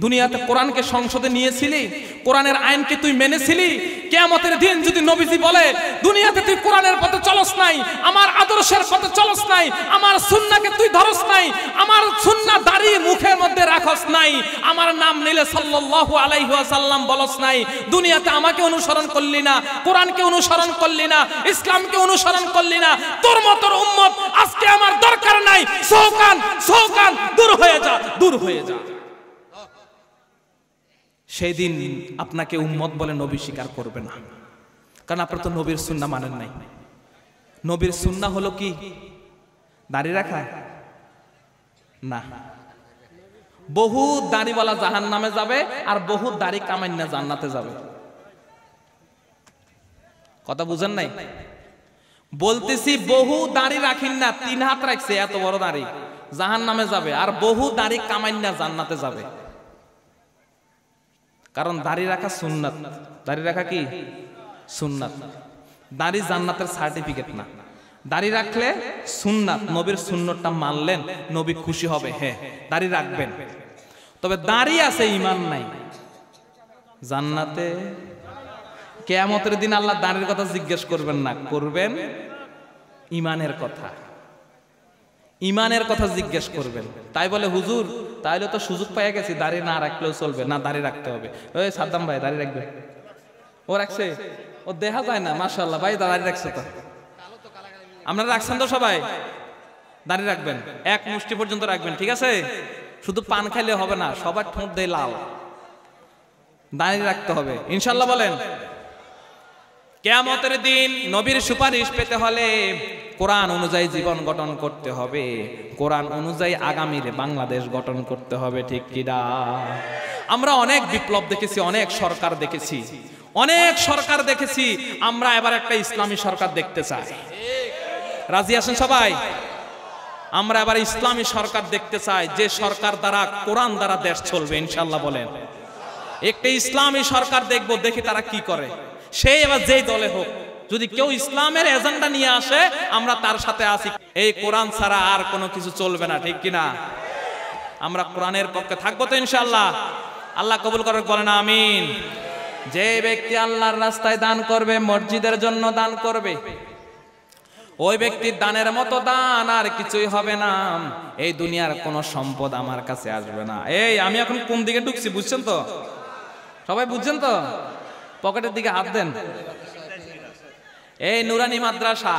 দুনিয়াতে কোরআনকে সংসদে নিয়েছিলি? কোরআনের আইনকে তুই মেনেছিলি? কিয়ামতের দিন যদি নবীজি বলে দুনিয়াতে তুই কোরআনের পথে চলস নাই, আমার আদর্শের পথে চলস নাই, আমার সুন্নাহকে তুই ধরস নাই, আমার সুন্নাহ দাড়ি মুখের মধ্যে রাখস নাই, আমার নাম নিলে সাল্লাল্লাহু আলাইহি ওয়াসাল্লাম বলস নাই, দুনিয়াতে আমাকে অনুসরণ করলি না, কোরআনকে অনুসরণ করলি না, ইসলামকে অনুসরণ করলি না, তোর মত উম্মত আজকে আমার দরকার নাই, সৌকান সৌকান দূর হয়ে যা, দূর হয়ে যা। সেই দিন আপনাকে উম্মত বলে নবী স্বীকার করবে না, কারণ আপনারা তো নবীর সুন্নাহ মানেন নাই। নবীর সুন্নাহ হলো কি? দাড়ি রাখা না। বহু দাড়িওয়ালা জাহান্নামে যাবে আর বহু দাড়ি কামাইন্না জান্নাতে যাবে। কথা বুঝেন নাই? বলতেছি বহু দাড়ি রাখিন না, 3 হাত রাখছে এত বড় দাড়ি, জাহান্নামে যাবে, আর বহু দাড়ি কামাইন্না জান্নাতে যাবে। কারণ দাড়ি রাখা সুন্নাত। দাড়ি রাখা কি? সুন্নাত। দাড়ি জান্নাতের সার্টিফিকেট না। দাড়ি রাখলে সুন্নাত, নবীর সুন্নতটা মানলেন, নবী খুশি হবে, হ্যাঁ দাড়ি রাখবেন। তবে দাড়ি আছে, ঈমান নাই, জান্নাতে কিয়ামতের দিন আল্লাহ দাড়ির কথা জিজ্ঞেস করবেন না, করবেন ঈমানের কথা। ঈমানের কথা জিজ্ঞেস করবেন। তাই বলে হুজুর তাইলে তো সুযোগ পেয়ে গেছি, দাড়ি না রাখলেও চলবে না, দাড়ি রাখতে হবে। ওই সাদ্দাম ভাই দাড়ি রাখবে, ও রাখছে, ও দেখা যায় না, মাশাআল্লাহ ভাই দাড়ি রাখছে। তো আপনারা রাখছেন তো সবাই? দাড়ি রাখবেন, এক মুষ্টি পর্যন্ত রাখবেন, ঠিক আছে? শুধু পান খাইলে হবে না, সবার ঠোঁট দিয়ে লাল, দাড়ি রাখতে হবে ইনশাআল্লাহ। বলেন কিয়ামতের দিন নবীর সুপারিশ পেতে হলে কোরআন অনুযায়ী জীবন গঠন করতে হবে, কোরআন অনুযায়ী আগামীর বাংলাদেশ গঠন করতে হবে, ঠিক কি না? আমরা অনেক বিপ্লব দেখেছি, অনেক সরকার দেখেছি, অনেক সরকার দেখেছি, আমরা এবার একটা ইসলামী সরকার দেখতে চাই। রাজি আছেন সবাই? আমরা এবার ইসলামী সরকার দেখতে চাই, যে সরকার দ্বারা কোরআন দ্বারা দেশ চলবে ইনশাআল্লাহ। বলেন একটা ইসলামী সরকার দেখবো, দেখি তারা কি করে। সেই এবার যেই দলে হোক, যদি কেউ ইসলামের এজেন্ডা নিয়ে আসে আমরা তার সাথে আছি। এই কোরআন ছাড়া আর কোনো কিছু চলবে না, ঠিক কিনা? আমরা কোরআনের পক্ষে থাকবো তো ইনশাআল্লাহ। আল্লাহ কবুল করুক, বলেন আমিন। যে ব্যক্তি আল্লাহর রাস্তায় দান করবে, মসজিদের জন্য দান করবে, ওই ব্যক্তির দানের মতো দান আর কিছুই হবে না। এই দুনিয়ার কোনো সম্পদ আমার কাছে আসবে না। এই আমি এখন কোন দিকে ঢুকছি বুঝছেন তো? সবাই বুঝছেন তো? পকেটের দিকে হাত দেন। এই নুরানি মাদ্রাসা,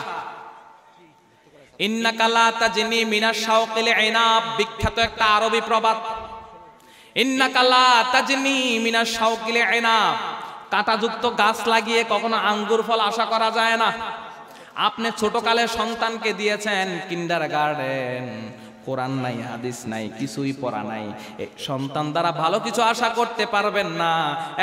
ইন্নাকা লা তাজনি মিনাশ শাওকিল ইনাব, বিখ্যাত একটা আরবি প্রবাদ। ইন্নাকা লা তাজনি মিনাশ শাওকিল ইনাব, কাঁটাযুক্ত গাছ লাগিয়ে কখনো আঙ্গুর ফল আশা করা যায় না। আপনি ছোটকালে সন্তানকে দিয়েছেন কিন্ডারগার্টেন, কোরআন নাই, হাদিস নাই, কিছুই পড়া নাই, সন্তান দ্বারা ভালো কিছু আশা করতে পারবেন না।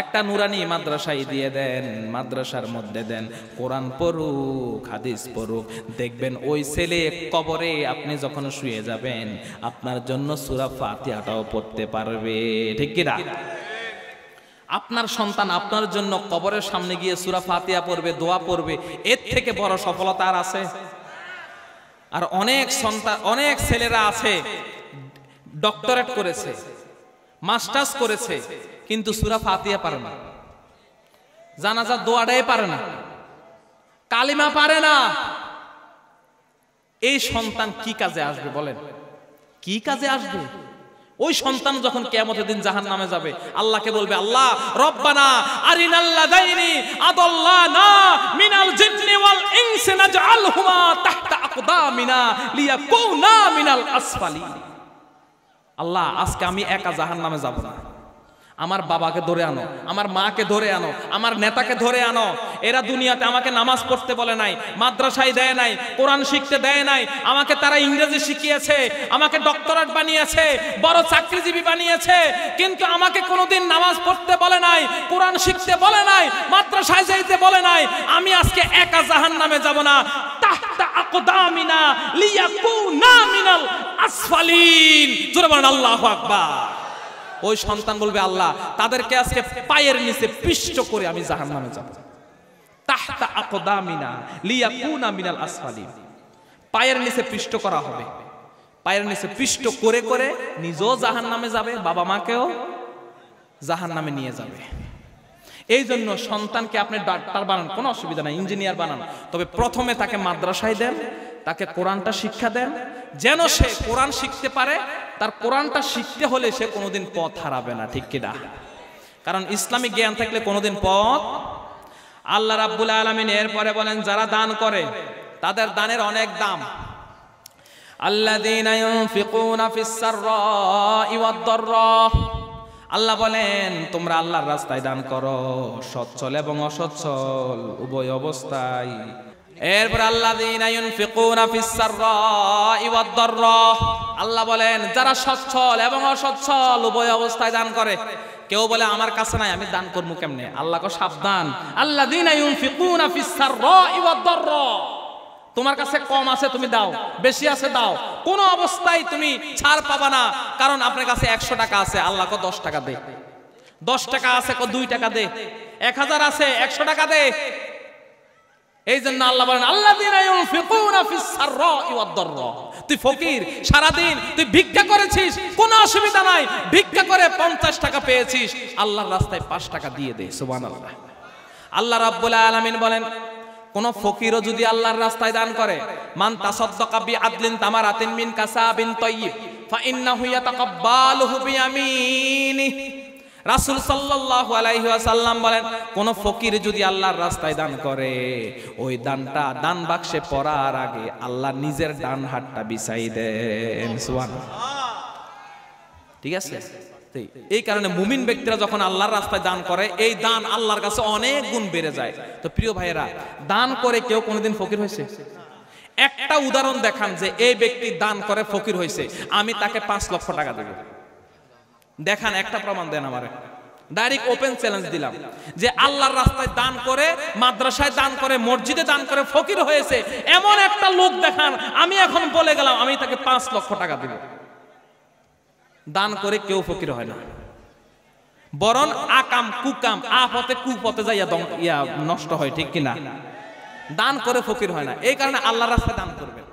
একটা নুরানি মাদ্রাসায় দিয়ে দেন, মাদ্রাসার মধ্যে দেন, কোরআন পড়ুক, হাদিস পড়ুক, দেখবেন ওই ছেলে কবরে আপনি যখন শুয়ে যাবেন আপনার জন্য সূরা ফাতিহাটাও পড়তে পারবে, ঠিক কি না? আপনার সন্তান আপনার জন্য কবরের সামনে গিয়ে সূরা ফাতিহা পড়বে, দোয়া পড়বে, এর থেকে বড় সফলতা আর আছে? আর অনেক সন্তান, অনেক ছেলেরা আছে ডক্টরেট করেছে, মাস্টার্স করেছে, কিন্তু সূরা ফাতিহা পারে না, জানাজার দোয়াটাই পারে না, কালিমা পারে না। এই সন্তান কি কাজে আসবে বলেন? কি কাজে আসবে? ওই সন্তান যখন কিয়ামতের দিন জাহান্নামে যাবে, আল্লাহকে বলবে, আল্লাহ রব্বানা আরিনাল্লাযাইনি আদাল্লানা মিনাল জিন্নি ওয়াল ইনসি নাজআলহুমা তাহতা আকদামিনা লিয়াকুনা মিনাল আসফালিন। আল্লাহ আজকে আমি একা জাহান্নামে যাব না, আমার বাবাকে ধরে আনো, আমার মাকে ধরে আনো, আমার নেতাকে ধরে আনো। এরা দুনিয়াতে আমাকে নামাজ পড়তে বলে নাই, মাদ্রাসায় দেয় নাই, কোরআন শিখতে দেয় নাই, আমাকে তারা ইংরেজি শিখিয়েছে, আমাকে ডক্টরেট বানিয়েছে, বড় চাকরিজীবী বানিয়েছে, কিন্তু আমাকে কোনোদিন নামাজ পড়তে বলে নাই, কোরআন শিখতে বলে নাই, মাদ্রাসায় যাইতে বলে নাই। আমি আজকে একা জাহান্নামে যাব না, তাহতা আকদামিনা লিয়াকুনা মিনাল আসফালিন। জোরে বলেন আল্লাহু আকবার। ওই সন্তান বলবে, আল্লাহ তাদেরকে আজকে পায়ের নিচে পিষ্ট করে আমি জাহান্নামে যাব। তাহতা আকদামিনা লিয়াকুনা মিনাল আসফালিন, পায়ের নিচে পিষ্ট করা হবে। পায়ের নিচে পিষ্ট করে করে নিজেও জাহান্নামে যাবে, বাবা মাকেও জাহান্নামে নিয়ে যাবে। এই জন্য সন্তানকে আপনি ডাক্তার বানান, কোনো অসুবিধা নাই, ইঞ্জিনিয়ার বানান, তবে প্রথমে তাকে মাদ্রাসায় দেন, তাকে কোরআনটা শিক্ষা দেন, যেন সে কোরআন শিখতে পারে। তার কোরআনটা শিখতে হলে সে কোনোদিন পথ হারাবে না, ঠিক কিনা? কারণ ইসলামিক জ্ঞান থাকলে কোনোদিন পথ। আল্লাহ রাব্বুল আলামিন এরপরে বলেন যারা দান করে তাদের দানের অনেক দাম। আল্লাযীনা ইউনফিকুনা ফিস সাররাই ওয়াদ দাররা, আল্লাহ বলেন তোমরা আল্লাহর রাস্তায় দান করো, সচ্ছল এবং অসচ্ছল উভয় অবস্থায়। এরপর আল্লাযীনা ইউনফিকুনা ফিস সাররাই ওয়াদ দাররা, আল্লাহ বলেন যারা সচ্ছল এবং অসচ্ছল উভয় অবস্থায় দান করে। কেউ বলে আমার কাছে নাই, আমি দান করবো কেমনে? আল্লাহ কো সাবধান, আল্লাযীনা ইউনফিকুনা ফিস সাররাই ওয়াদ দাররা, তোমার কাছে কম আছে তুমি দাও, বেশি আছে দাও, কোন অবস্থায় তুমি ছাড় পাবা না। কারণ আপনার কাছে 100 টাকা আছে, আল্লাহ কো 10 টাকা দে, 10 টাকা আছে কো 2 টাকা দে, 1000 আছে 100 টাকা দে। এই জন্য আল্লাহ বলেন আল্লাযীনা ইউনফিকুনা ফিস সাররাই ওয়াদ দাররা, তুই ফকির, সারাদিন তুই ভিক্ষা করেছিস, কোনো অসুবিধা নাই, ভিক্ষা করে 50 টাকা পেয়েছিস, আল্লাহর রাস্তায় 5 টাকা দিয়ে দে। সুবহানাল্লাহ। আল্লাহ রাব্বুল আলামিন বলেন কোন ফকিরও যদি আল্লাহর রাস্তায় দান করে, মান তাসাদদাকা বিআদলিন তামারাতিন মিন কাসাবিন তাইয়্যিব ফাইন্নাহু ইয়াতাকাব্বালুহু বিয়ামিনিহি, রাসূল সাল্লাল্লাহু আলাইহি ওয়াসাল্লাম বলেন কোন ফকির যদি আল্লাহর রাস্তায় দান করে, ওই দানটা দান বাক্সে পড়ার আগে আল্লাহ নিজের ডান হাতটা বিছাই দেন। সুবহানাল্লাহ। ঠিক আছে? এই কারণে মুমিন ব্যক্তিরা যখন আল্লাহর রাস্তায় দান করে, এই দান আল্লাহর কাছে অনেক গুণ বেড়ে যায়। তো প্রিয় ভাইয়েরা, দান করে কেউ কোনোদিন ফকির হয়েছে? একটা উদাহরণ দেখান যে এই ব্যক্তি দান করে ফকির হয়েছে, আমি তাকে 5 লক্ষ টাকা দেব। দেখান, একটা প্রমাণ দেন আমারে। ডাইরেক্ট ওপেন চ্যালেঞ্জ দিলাম যে আল্লাহর রাস্তায় দান করে, মাদ্রাসায় দান করে, মসজিদে দান করে ফকির হয়েছে এমন একটা লোক দেখান, আমি এখন বলে গেলাম আমি তাকে 5 লক্ষ টাকা দেব। দান করে কেউ ফকির হয় না, বরং আকাম কুকাম আপথে কুপথে যাইয়া নষ্ট হয়, ঠিক কিনা? দান করে ফকির হয় না। এই কারণে আল্লাহর রাস্তায় দান করবেন।